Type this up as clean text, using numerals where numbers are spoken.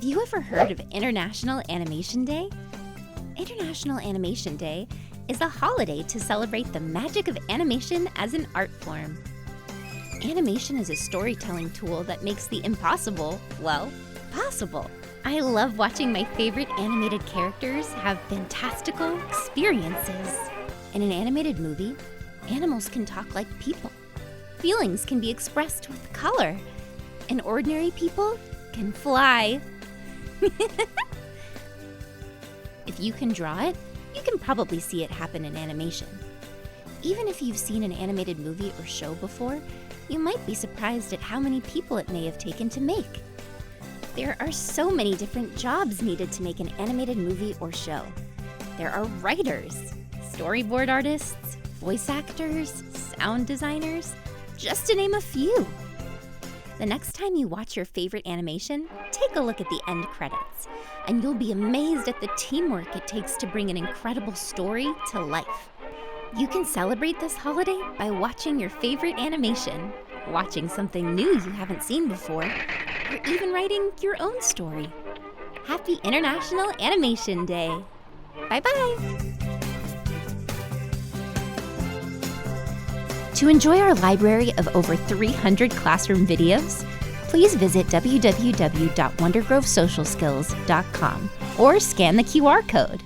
Have you ever heard of International Animation Day? International Animation Day is a holiday to celebrate the magic of animation as an art form. Animation is a storytelling tool that makes the impossible, well, possible. I love watching my favorite animated characters have fantastical experiences. In an animated movie, animals can talk like people. Feelings can be expressed with color. And ordinary people can fly. If you can draw it, you can probably see it happen in animation. Even if you've seen an animated movie or show before, you might be surprised at how many people it may have taken to make. There are so many different jobs needed to make an animated movie or show. There are writers, storyboard artists, voice actors, sound designers, just to name a few. The next time you watch your favorite animation, take a look at the end credits, and you'll be amazed at the teamwork it takes to bring an incredible story to life. You can celebrate this holiday by watching your favorite animation, watching something new you haven't seen before, or even writing your own story. Happy International Animation Day! Bye-bye! To enjoy our library of over 300 classroom videos, please visit www.wondergrovesocialskills.com or scan the QR code.